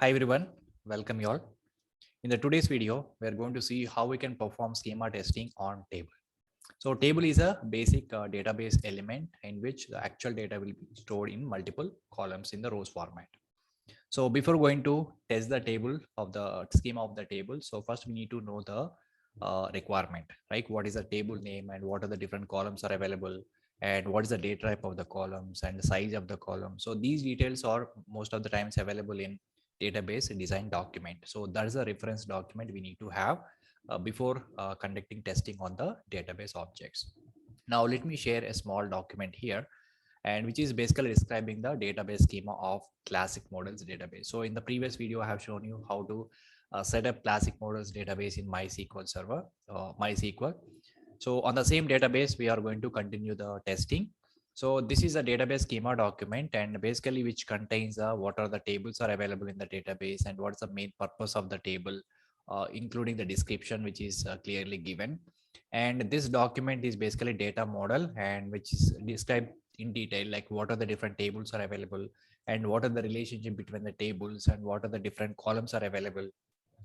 Hi everyone, welcome you all. In the today's video, we are going to see how we can perform schema testing on table. So table is a basic database element in which the actual data will be stored in multiple columns in the rows format. So before going to test the table of the schema of the table, so first we need to know the requirement, right? What is the table name and what are the different columns are available and what is the data type of the columns and the size of the column. So these details are most of the times available in database design document. So that is a reference document we need to have before conducting testing on the database objects. Now let me share a small document here, and which is basically describing the database schema of classic models database. So in the previous video, I have shown you how to set up classic models database in MySQL server, MySQL. So on the same database, we are going to continue the testing. So this is a database schema document, and basically which contains what are the tables are available in the database and what's the main purpose of the table, including the description, which is clearly given. And this document is basically data model, and which is described in detail, like what are the different tables are available and what are the relationship between the tables and what are the different columns are available.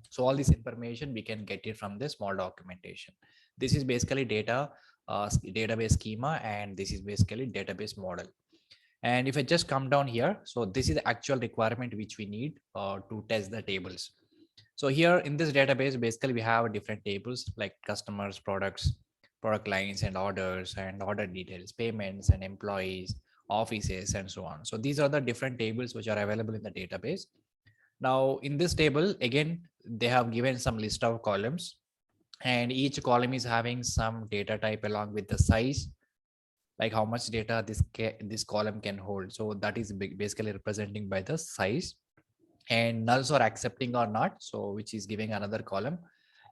So all this information we can get it from the small documentation. This is basically database schema, and this is basically database model. And if I just come down here, so this is the actual requirement which we need to test the tables. So here in this database, basically we have different tables like customers, products, product lines and orders and order details, payments and employees, offices, and so on. So these are the different tables which are available in the database. Now in this table, again, they have given some list of columns, and each column is having some data type along with the size, like how much data this column can hold. So that is basically representing by the size, and nulls are accepting or not, so which is giving another column.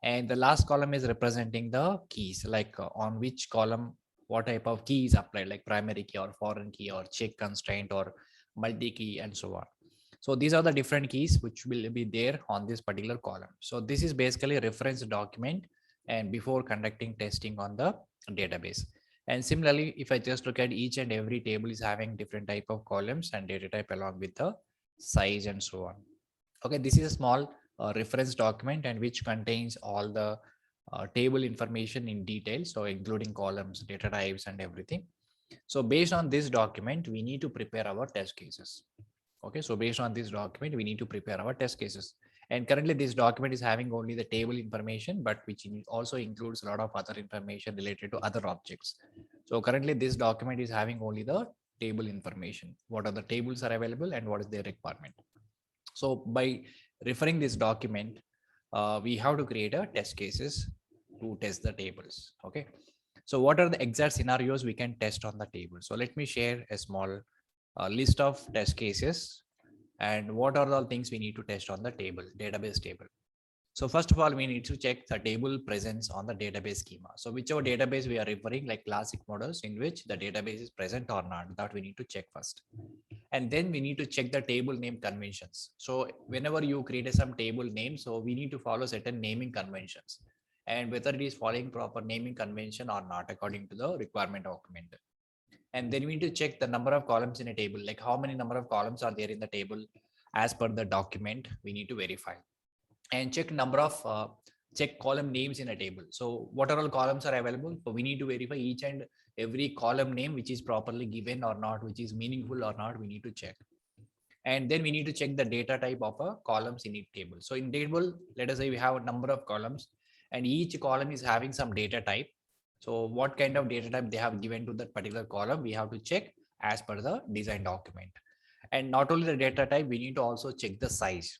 And the last column is representing the keys, like on which column what type of key is applied, like primary key or foreign key or check constraint or multi key and so on. So these are the different keys which will be there on this particular column. So this is basically a reference document and before conducting testing on the database. And similarly, if I just look at each and every table is having different type of columns and data type along with the size and so on. Okay, this is a small reference document and which contains all the table information in detail, so including columns, data types and everything. So based on this document, we need to prepare our test cases. Okay, so based on this document, we need to prepare our test cases. And currently this document is having only the table information, but which also includes a lot of other information related to other objects. So currently this document is having only the table information, what are the tables are available and what is their requirement. So by referring this document, we have to create a test cases to test the tables. Okay, so what are the exact scenarios we can test on the table? So let me share a small list of test cases and what are the things we need to test on the table, database table. So first of all, we need to check the table presence on the database schema. So whichever database we are referring, like classic models in which the database is present or not, that we need to check first. And then we need to check the table name conventions. So whenever you create some table name, so we need to follow certain naming conventions, and whether it is following proper naming convention or not according to the requirement document. And then we need to check the number of columns in a table, like how many number of columns are there in the table as per the document we need to verify. And check number of check column names in a table. So what are all columns are available? So we need to verify each and every column name which is properly given or not, which is meaningful or not, we need to check. And then we need to check the data type of a columns in each table. So in table, let us say we have a number of columns and each column is having some data type. So what kind of data type they have given to that particular column, we have to check as per the design document. And not only the data type, we need to also check the size.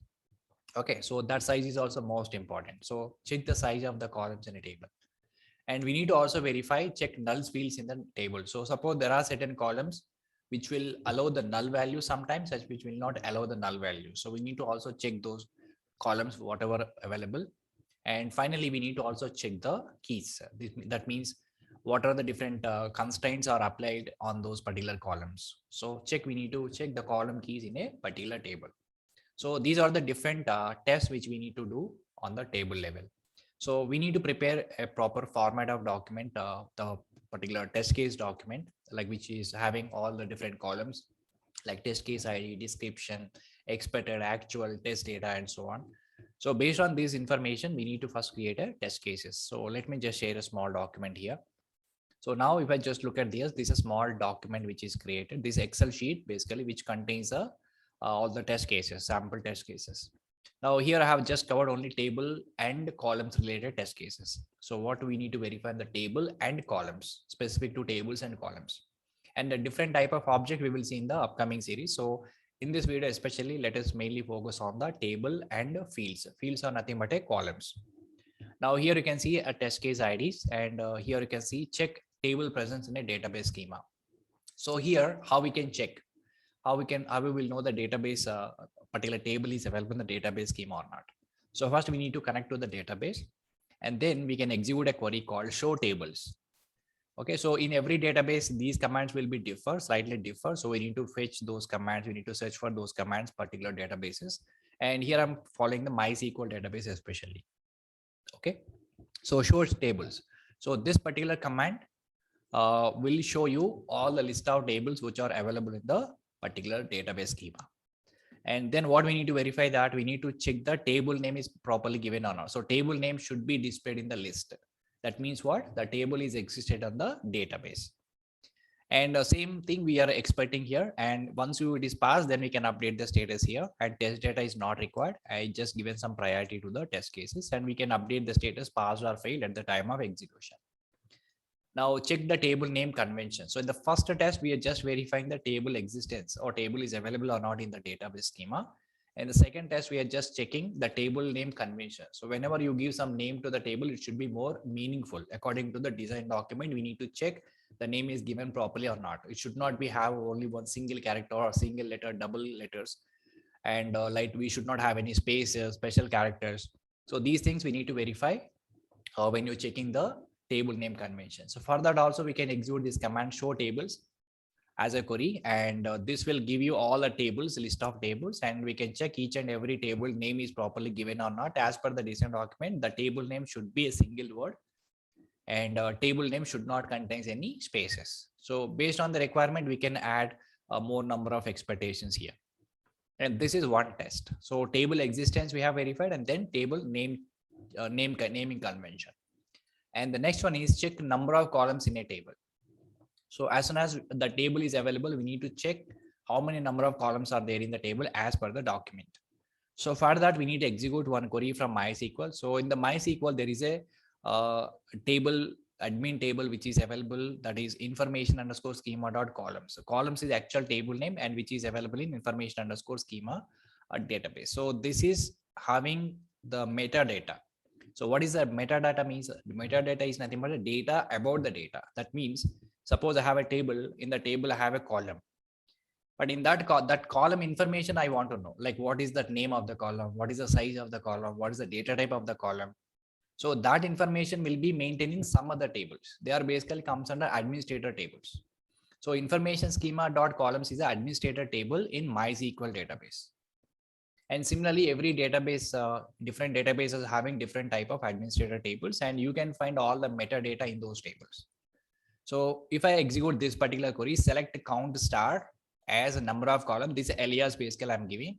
Okay, so that size is also most important. So check the size of the columns in a table. And we need to also verify, check null fields in the table. So suppose there are certain columns which will allow the null value sometimes, such which will not allow the null value. So we need to also check those columns, whatever available. And finally, we need to also check the keys. That means what are the different constraints are applied on those particular columns. So we need to check the column keys in a particular table. So these are the different tests which we need to do on the table level. So we need to prepare a proper format of document, the particular test case document, like which is having all the different columns, like test case ID, description, expected, actual, test data, and so on. So based on this information, we need to first create a test cases. So let me just share a small document here. So now if I just look at this is a small document which is created, this Excel sheet basically, which contains all the test cases, sample test cases. Now here I have just covered only table and columns related test cases. So what we need to verify in the table and columns, specific to tables and columns. And a different type of object we will see in the upcoming series. So in this video especially, let us mainly focus on the table and fields. Fields are nothing but a columns. Now here you can see a test case IDs, and here you can see check table presence in a database schema. So here how we can check, how we will know the database particular table is available in the database schema or not. So first we need to connect to the database, and then we can execute a query called show tables. Okay, so in every database these commands will be slightly differ. So we need to fetch those commands, we need to search for those commands particular databases, and here I'm following the MySQL database especially. Okay, so shows tables. So this particular command will show you all the list of tables which are available in the particular database schema. And then what we need to verify, that we need to check the table name is properly given or not. So table name should be displayed in the list. That means what? The table is existed on the database. And the same thing we are expecting here. And once it is passed, then we can update the status here, and test data is not required. I just given some priority to the test cases, and we can update the status passed or failed at the time of execution. Now check the table name convention. So in the first test, we are just verifying the table existence or table is available or not in the database schema. And the second test, we are just checking the table name convention. So whenever you give some name to the table, it should be more meaningful. According to the design document, we need to check the name is given properly or not. It should not be have only one single character or single letter, double letters. And like we should not have any spaces, special characters. So these things we need to verify when you're checking the table name convention. So for that also we can execute this command show tables as a query, and this will give you all the tables, list of tables, and we can check each and every table name is properly given or not. As per the design document, the table name should be a single word, and table name should not contain any spaces. So based on the requirement, we can add a more number of expectations here. And this is one test. So table existence we have verified, and then table name naming convention. And the next one is check number of columns in a table. So as soon as the table is available, we need to check how many number of columns are there in the table as per the document. So for that, we need to execute one query from MySQL. So in the MySQL, there is a table, admin table, which is available, that is information underscore schema dot columns. So columns is actual table name, and which is available in information underscore schema database. So this is having the metadata. So what is the metadata means? Metadata is nothing but a data about the data. That means suppose I have a table, in the table I have a column, but in that column information I want to know, like what is the name of the column, what is the size of the column, what is the data type of the column. So that information will be maintained in some other tables. They are basically comes under administrator tables. So information schema dot columns is an administrator table in MySQL database. And similarly, every database, different databases having different type of administrator tables, and you can find all the metadata in those tables. So if I execute this particular query, select count star as a number of columns, this alias basically I'm giving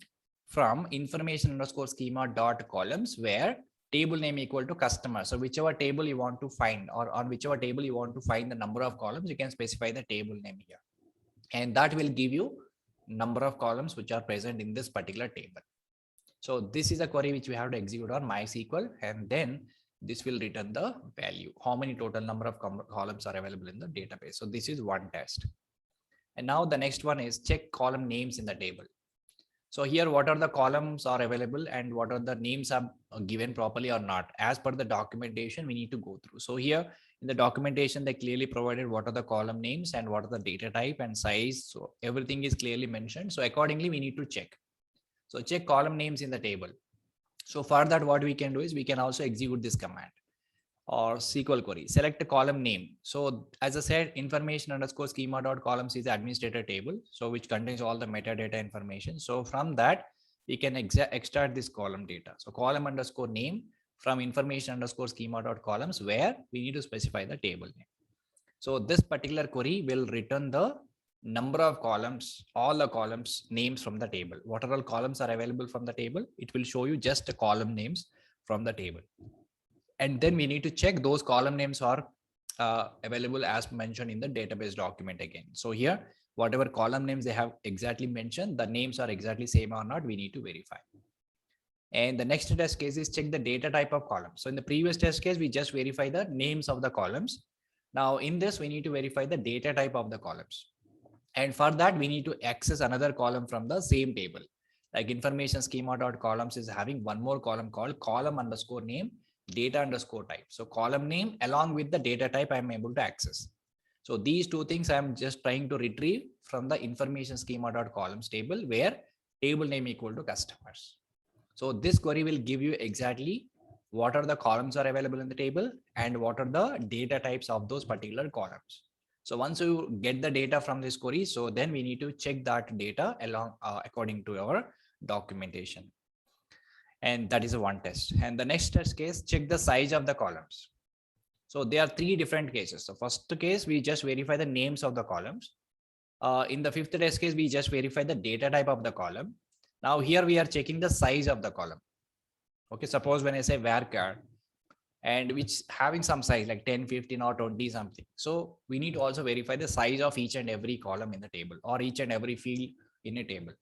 from information underscore schema dot columns, where table name equal to customer. So whichever table you want to find, or on whichever table you want to find the number of columns, you can specify the table name here. And that will give you number of columns which are present in this particular table. So this is a query which we have to execute on MySQL, and then this will return the value, how many total number of columns are available in the database. So this is one test. And now the next one is check column names in the table. So here, what are the columns are available and what are the names are given properly or not. As per the documentation, we need to go through. So here in the documentation, they clearly provided what are the column names and what are the data type and size. So everything is clearly mentioned. So accordingly, we need to check. So check column names in the table. So for that, what we can do is we can also execute this command or SQL query, select a column name. So as I said, information underscore schema dot columns is the administrator table, so which contains all the metadata information. So from that, we can extract this column data. So column underscore name from information underscore schema dot columns, where we need to specify the table name. So this particular query will return the number of columns, all the columns names from the table. What are all columns are available from the table? It will show you just the column names from the table. And then we need to check those column names are available as mentioned in the database document again. So here, whatever column names they have exactly mentioned, the names are exactly same or not, we need to verify. And the next test case is check the data type of column. So in the previous test case, we just verify the names of the columns. Now in this, we need to verify the data type of the columns. And for that, we need to access another column from the same table. Like information schema.columns is having one more column called column underscore name, data underscore type. So column name along with the data type I'm able to access. So these two things I'm just trying to retrieve from the information schema.columns table where table name equal to customers. So this query will give you exactly what are the columns are available in the table and what are the data types of those particular columns. So once you get the data from this query, so then we need to check that data along according to our documentation. And that is a one test. And the next test case, check the size of the columns. So there are three different cases. So first case, we just verify the names of the columns. In the fifth test case, we just verify the data type of the column. Now here we are checking the size of the column. Okay, suppose when I say varchar and which having some size like 10, 15 or 20 something. So we need to also verify the size of each and every column in the table or each and every field in a table.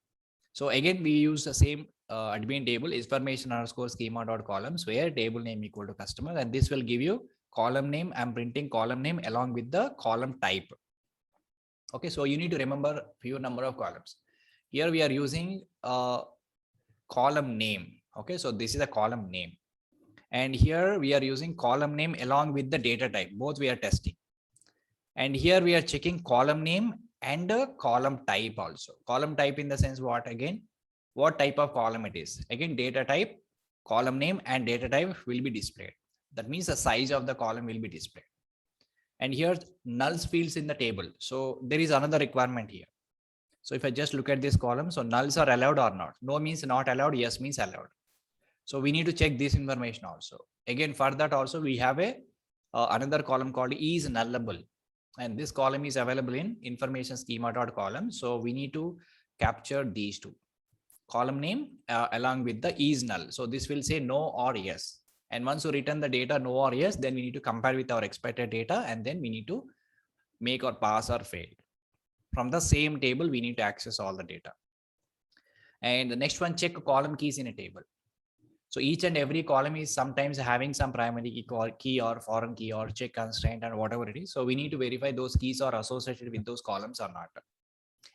So again, we use the same admin table information underscore schema.columns where table name equal to customer, and this will give you column name. I'm printing column name along with the column type. Okay, so you need to remember few number of columns. Here we are using column name. Okay, so this is a column name. And here we are using column name along with the data type. Both we are testing. And here we are checking column name and a column type also. Column type in the sense what again? What type of column it is? Again, data type, column name and data type will be displayed. That means the size of the column will be displayed. And here nulls fields in the table. So there is another requirement here. So if I just look at this column, so nulls are allowed or not? No means not allowed, yes means allowed. So we need to check this information also. Again, for that also we have a another column called is nullable. And this column is available in information schema.column. So we need to capture these two. Column name along with the is null. So this will say no or yes. And once you return the data no or yes, then we need to compare with our expected data and then we need to make or pass or fail. From the same table, we need to access all the data. And the next one, check column keys in a table. So each and every column is sometimes having some primary key or foreign key or check constraint and whatever it is. So we need to verify those keys are associated with those columns or not.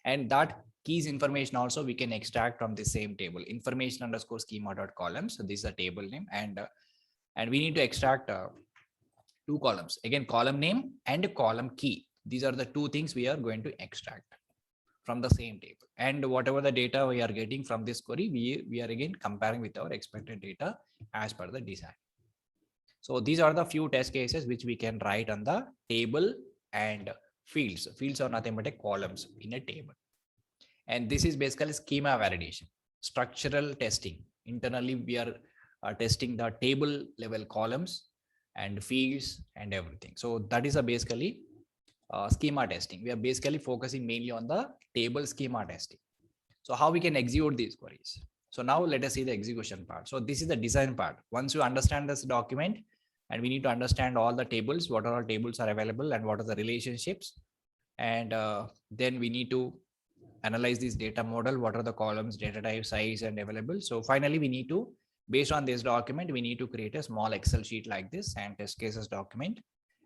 And that keys information also we can extract from the same table, information underscore schema.columns. So this is a table name and we need to extract two columns. Again, column name and column key. These are the two things we are going to extract from the same table. And whatever the data we are getting from this query, we are again comparing with our expected data as per the design. So these are the few test cases which we can write on the table and fields. Fields are nothing but columns in a table. And this is basically schema validation, structural testing. Internally, we are testing the table level columns and fields and everything. So that is a basically schema testing. We are basically focusing mainly on the table schema testing. So how we can execute these queries? So now let us see the execution part. So this is the design part. Once you understand this document, and we need to understand all the tables, what are all tables are available and what are the relationships. And then we need to analyze this data model, what are the columns, data type, size and available. So finally, we need to, based on this document, we need to create a small Excel sheet like this and test cases document.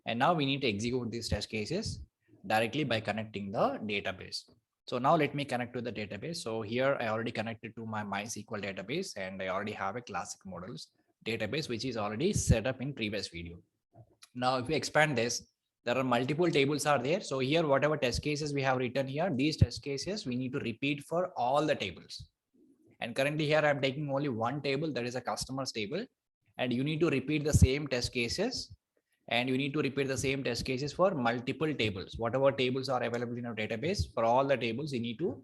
And now we need to execute these test cases directly by connecting the database. So now let me connect to the database. So here I already connected to my MySQL database and I already have a classic models database, which is already set up in previous video. Now, if we expand this, there are multiple tables are there. So here, whatever test cases we have written here, these test cases, we need to repeat for all the tables. And currently here, I'm taking only one table, that is a customers table. And you need to repeat the same test cases. And you need to repeat the same test cases for multiple tables. Whatever tables are available in our database, for all the tables, you need to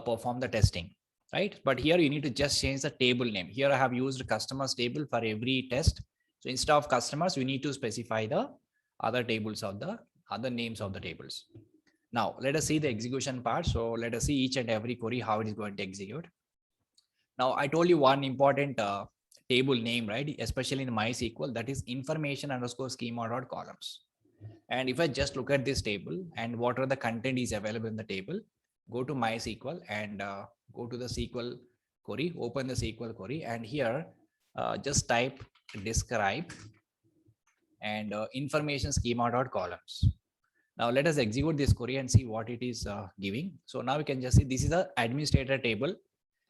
perform the testing, right? But here you need to just change the table name. Here I have used customers table for every test. So instead of customers, we need to specify the other tables of the other names of the tables. Now let us see the execution part. So let us see each and every query, how it is going to execute. Now I told you one important table name, right? Especially in MySQL, that is information underscore schema dot columns. And if I just look at this table and what are the content is available in the table, go to MySQL and go to the SQL query, open the SQL query, and here just type describe and information schema dot columns. Now let us execute this query and see what it is giving. So now we can just see this is a administrator table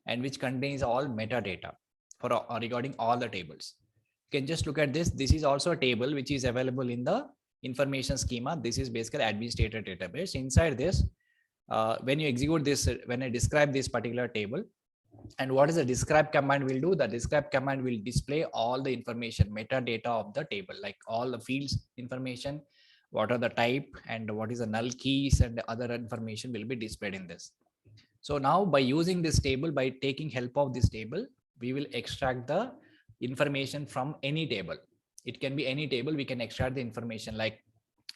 and which contains all metadata for regarding all the tables. You can just look at this. This is also a table which is available in the information schema. This is basically administrator database. Inside this, when you execute this, when I describe this particular table, and what is the describe command will do? The describe command will display all the information, metadata of the table, like all the fields information, what are the type and what is the null keys and other information will be displayed in this. So now by using this table, by taking help of this table, we will extract the information from any table. It can be any table. We can extract the information like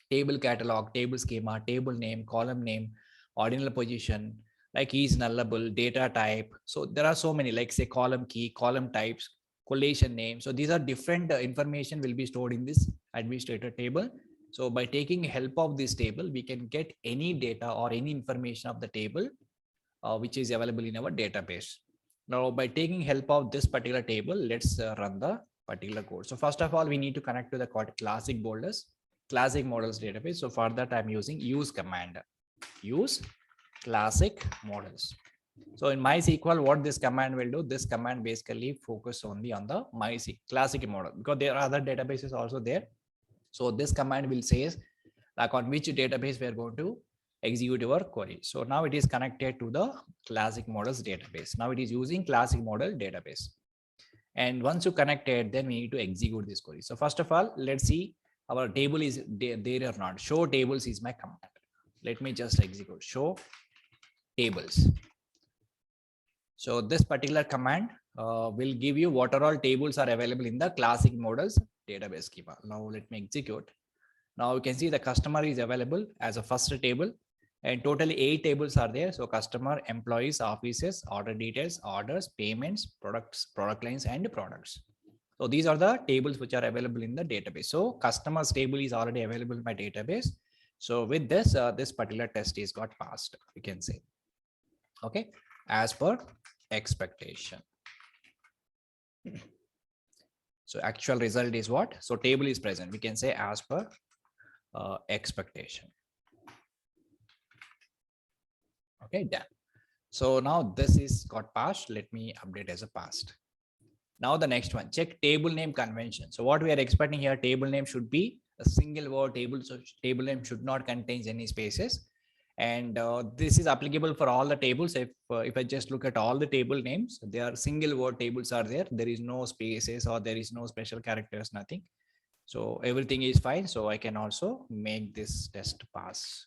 table catalog, table schema, table name, column name, ordinal position, like is nullable, data type. So there are so many, like say column key, column types, collation name. So these are different information will be stored in this administrator table. So by taking help of this table, we can get any data or any information of the table which is available in our database. Now by taking help of this particular table, let's run the particular code. So first of all, we need to connect to the classic models database. So for that, I'm using use command, use classic models. So in MySQL, what this command will do, this command basically focus only on the MySQL classic model, because there are other databases also there. So this command will say like on which database we are going to execute our query. So now it is connected to the classic models database. Now it is using classic model database. And once you connect it, then we need to execute this query. So first of all, let's see our table is there or not. Show tables is my command. Let me just execute show tables. So this particular command will give you what are all tables are available in the classic models database schema. Now let me execute. Now you can see the customer is available as a first table, and totally 8 tables are there. So customer, employees, offices, order details, orders, payments, products, product lines, and products. So these are the tables which are available in the database. So customers table is already available in my database. So with this, this particular test is got passed, we can say. Okay, as per expectation. So actual result is what? So table is present. We can say as per expectation. Okay, done. So now this is got passed. Let me update as a passed. Now the next one, check table name convention. So what we are expecting here, table name should be a single word table. So table name should not contain any spaces. And this is applicable for all the tables. If I just look at all the table names, they are single word tables are there. There is no spaces or there is no special characters, nothing. So everything is fine. So I can also make this test pass.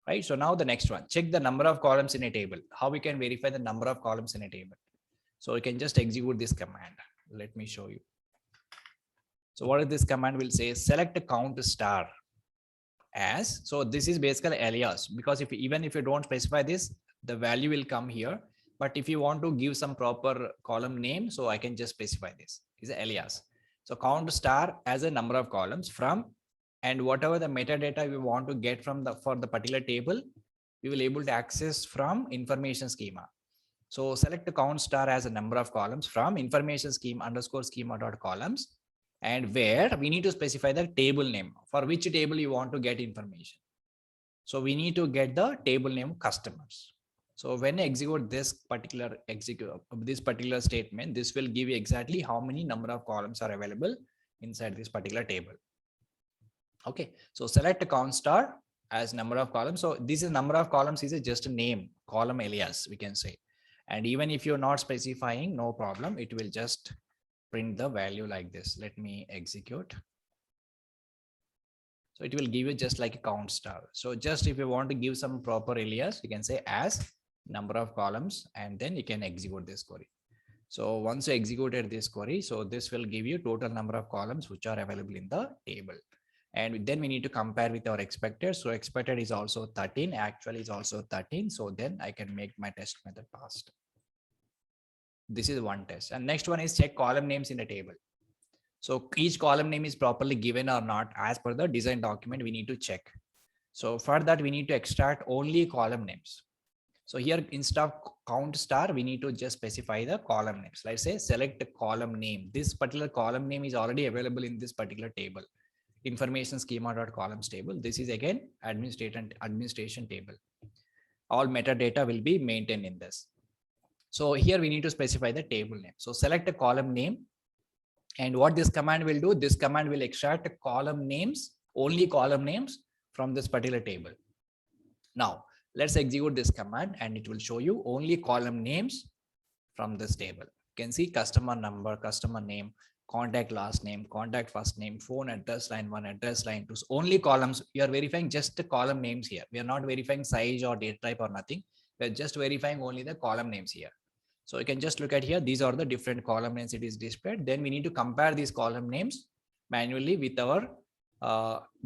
Right. So now the next one, check the number of columns in a table. How we can verify the number of columns in a table? So we can just execute this command. Let me show you. So what is this command will say? Select a count star as. So this is basically alias, because if even if you don't specify this, the value will come here. But if you want to give some proper column name, so I can just specify this is an alias. So count star as a number of columns from, and whatever the metadata we want to get from the for the particular table, we will able to access from information schema. So select the count star as a number of columns from information schema underscore schema dot columns, and where we need to specify the table name for which table you want to get information. So we need to get the table name customers. So when I execute this particular statement, this will give you exactly how many number of columns are available inside this particular table. Okay, so select a count star as number of columns. So this is number of columns is just a name, column alias, we can say. And even if you're not specifying, no problem, it will just print the value like this. Let me execute. So it will give you just like a count star. So just if you want to give some proper alias, you can say as number of columns, and then you can execute this query. So once you executed this query, so this will give you total number of columns which are available in the table. And then we need to compare with our expected. So expected is also 13, actual is also 13. So then I can make my test method passed. This is one test. And next one is check column names in a table. So each column name is properly given or not as per the design document, we need to check. So for that, we need to extract only column names. So here instead of count star, we need to just specify the column names. Let's say select a column name. This particular column name is already available in this particular table. Information schema.columns table. This is again administration table. All metadata will be maintained in this. So here we need to specify the table name. So select a column name. And what this command will do, this command will extract column names, only column names from this particular table. Now let's execute this command and it will show you only column names from this table. You can see customer number, customer name, contact last name, contact first name, phone address line 1, address line 2. So only columns. We are verifying just the column names here. We are not verifying size or data type or nothing. We are just verifying only the column names here. So you can just look at here. These are the different column names it is displayed. Then we need to compare these column names manually with our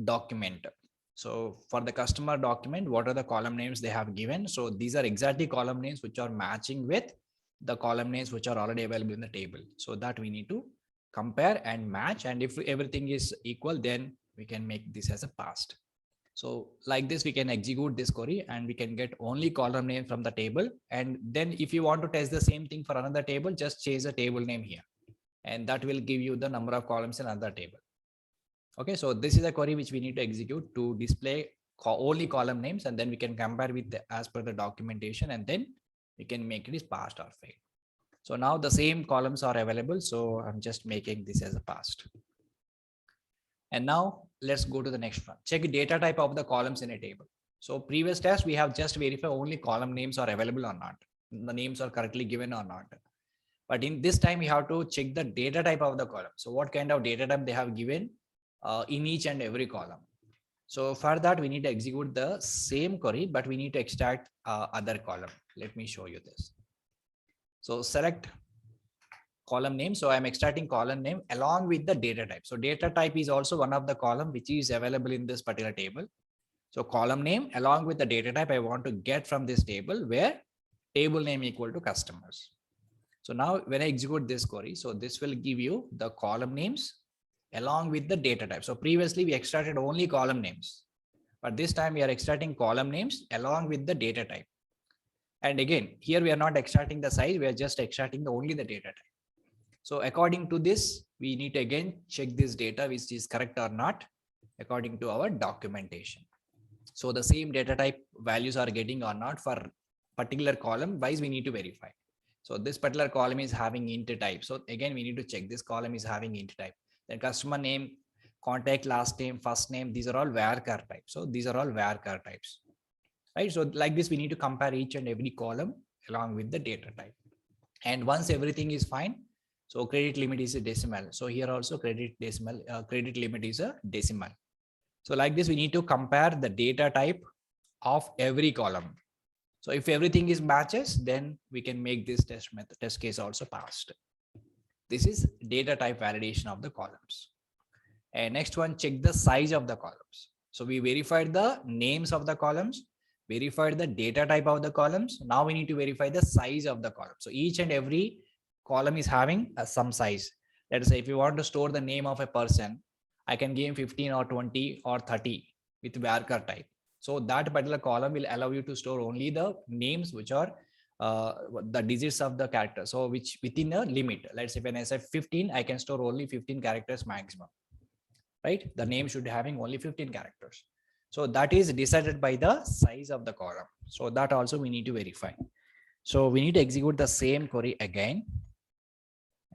document. So for the customer document, what are the column names they have given? So these are exactly column names which are matching with the column names which are already available in the table. So that we need to compare and match. And if everything is equal, then we can make this as a passed. So like this, we can execute this query and we can get only column name from the table. And then if you want to test the same thing for another table, just change the table name here. And that will give you the number of columns in another table. Okay, so this is a query which we need to execute to display only column names, and then we can compare with as per the documentation, and then we can make it is passed or failed. So now the same columns are available. So I'm just making this as a passed. And now let's go to the next one. Check data type of the columns in a table. So previous test, we have just verified only column names are available or not. The names are correctly given or not. But in this time, we have to check the data type of the column. So what kind of data type they have given in each and every column. So for that, we need to execute the same query, but we need to extract other column. Let me show you this. So select column name. So I'm extracting column name along with the data type. So data type is also one of the column which is available in this particular table. So column name along with the data type I want to get from this table where table name equal to customers. So now when I execute this query, so this will give you the column names along with the data type. So previously we extracted only column names, but this time we are extracting column names along with the data type. And again, here we are not extracting the size, we are just extracting only the data type. So according to this, we need to again check this data which is correct or not according to our documentation. So the same data type values are getting or not for particular column wise we need to verify. So this particular column is having int type. So again, we need to check this column is having int type. Then customer name, contact last name, first name, these are all varchar types. So these are all varchar types, right? So like this, we need to compare each and every column along with the data type. And once everything is fine, so credit limit is a decimal. So here also credit limit is a decimal. So like this, we need to compare the data type of every column. So if everything is matches, then we can make this test case also passed. This is data type validation of the columns. And next one, check the size of the columns. So we verified the names of the columns, verified the data type of the columns. Now we need to verify the size of the column. So each and every column is having some size. Let us say if you want to store the name of a person, I can give him 15 or 20 or 30 with varchar type. So that particular column will allow you to store only the names which are the digits of the character. So which within a limit. Let's say when I say 15, I can store only 15 characters maximum, right? The name should be having only 15 characters. So that is decided by the size of the column. So that also we need to verify. So we need to execute the same query again.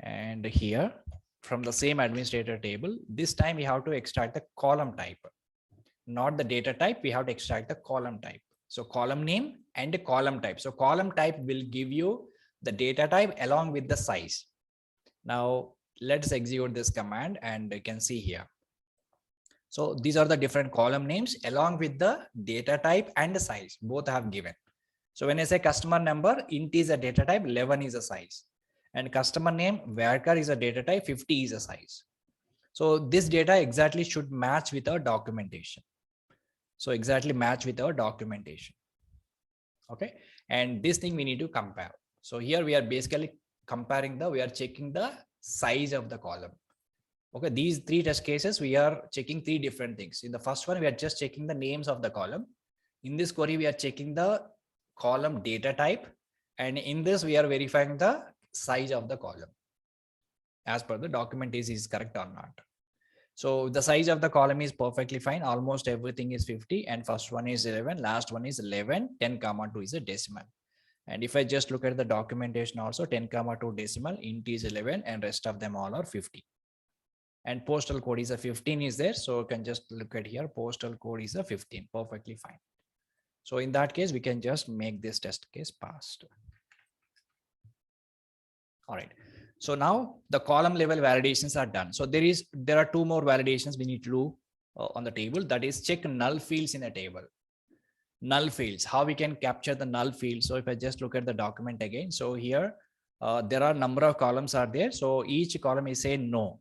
And here from the same administrator table, this time we have to extract the column type, not the data type. We have to extract the column type. So column name and the column type. So column type will give you the data type along with the size. Now let's execute this command and you can see here. So these are the different column names along with the data type and the size, both have given. So when I say customer number, int is a data type, 11 is a size. And customer name, varchar is a data type, 50 is a size. So this data exactly should match with our documentation. So exactly match with our documentation. Okay. And this thing we need to compare. So here we are basically comparing we are checking the size of the column. Okay. These three test cases, we are checking three different things. In the first one, we are just checking the names of the column. In this query, we are checking the column data type. And in this, we are verifying the size of the column as per the document is correct or not. So the size of the column is perfectly fine. Almost everything is 50 and first one is 11, last one is 11, 10 comma 2 is a decimal. And if I just look at the documentation also 10 comma 2 decimal, int is 11 and rest of them all are 50. And postal code is a 15 is there. So you can just look at here, postal code is a 15, perfectly fine. So in that case, we can just make this test case passed. All right. So now the column level validations are done. So there are two more validations we need to do on the table. That is check null fields in a table. Null fields, how we can capture the null fields. So if I just look at the document again, so here there are number of columns are there. So each column is say no.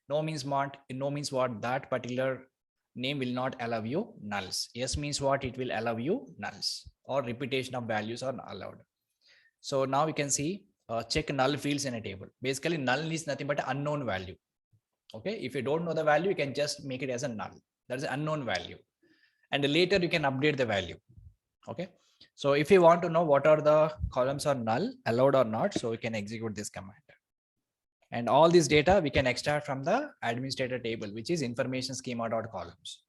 No means what? No means what? That particular name will not allow you nulls. Yes means what? It will allow you nulls, or repetition of values are allowed. So now we can see check null fields in a table. Basically null is nothing but an unknown value. Okay. If you don't know the value, you can just make it as a null. That is an unknown value. And later you can update the value. Okay. So if you want to know what are the columns are null, allowed or not, so we can execute this command. And all this data we can extract from the administrator table, which is information schema.columns.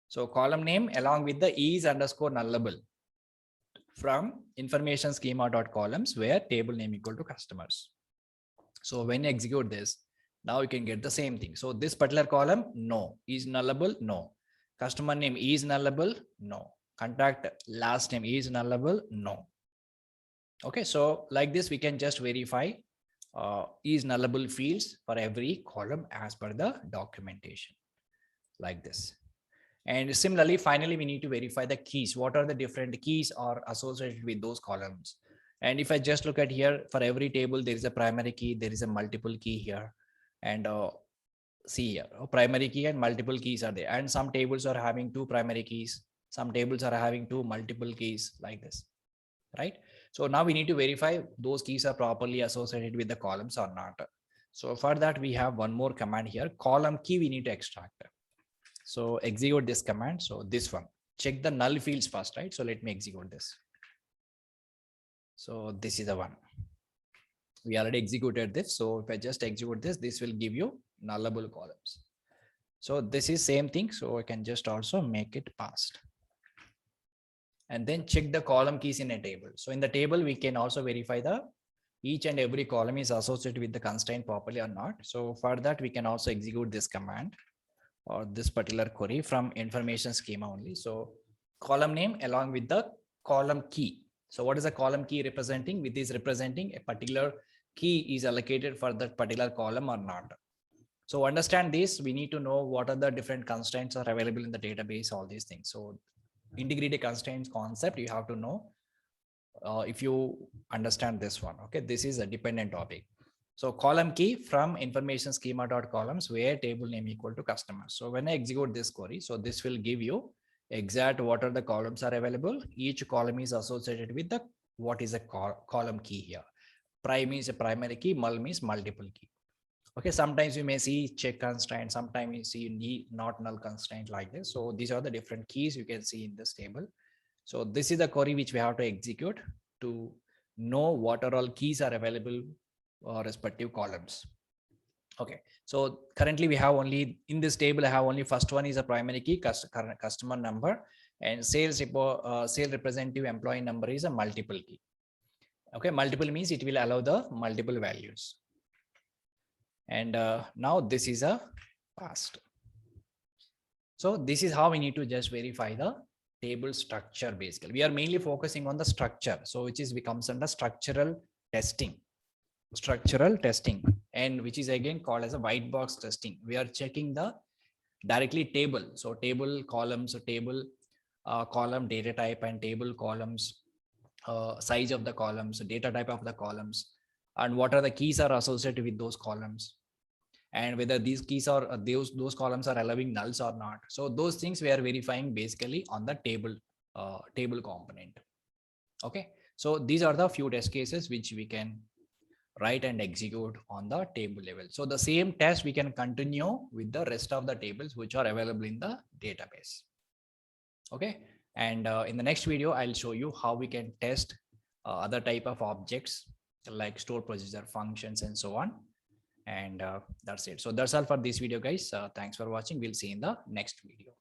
So column name along with the is underscore nullable from information schema.columns where table name equal to customers. So when you execute this, now you can get the same thing. So this particular column, no. Is nullable? No. Customer name is nullable? No. Contact last name is nullable? No. Okay. So like this, we can just verify is nullable fields for every column as per the documentation like this. And similarly, finally, we need to verify the keys. What are the different keys are associated with those columns? And if I just look at here, for every table, there is a primary key, there is a multiple key here. And see here, primary key and multiple keys are there. And some tables are having two primary keys. Some tables are having two multiple keys like this, right? So now we need to verify those keys are properly associated with the columns or not. So for that, we have one more command here, column key we need to extract. So execute this command. So this one, check the null fields first, right? So let me execute this. So this is the one. We already executed this. So if I just execute this, this will give you nullable columns. So this is same thing. So I can just also make it passed. And then check the column keys in a table. So in the table, we can also verify the each and every column is associated with the constraint properly or not. So for that, we can also execute this command or this particular query from information schema only. So column name along with the column key. So what is a column key representing? With this representing a particular key is allocated for that particular column or not. So understand this, we need to know what are the different constraints are available in the database, all these things. So integrity constraints concept, you have to know if you understand this one. Okay, this is a dependent topic. So column key from information schema.columns where table name equal to customers. So when I execute this query, so this will give you exact what are the columns are available. Each column is associated with the what is a column key here. Prime is a primary key, mul means multiple key. Okay, sometimes you may see check constraint, sometimes you see not null constraint like this. So these are the different keys you can see in this table. So this is the query which we have to execute to know what are all keys are available or respective columns. Okay, so currently we have only in this table, I have only first one is a primary key, customer number, and sales representative employee number is a multiple key. Okay, multiple means it will allow the multiple values. And now this is a past. So this is how we need to just verify the table structure. Basically, we are mainly focusing on the structure. So which is becomes under structural testing, and which is again called as a white box testing. We are checking the directly table. So table columns, so table column data type and table columns, size of the columns, data type of the columns, and what are the keys are associated with those columns. and whether these keys or those columns are allowing nulls or not. So those things we are verifying basically on the table component. Okay, so these are the few test cases which we can write and execute on the table level. So the same test we can continue with the rest of the tables which are available in the database. Okay, and in the next video I'll show you how we can test other type of objects like store procedure functions and so on. And that's it. So that's all for this video, guys. Thanks for watching. We'll see you in the next video.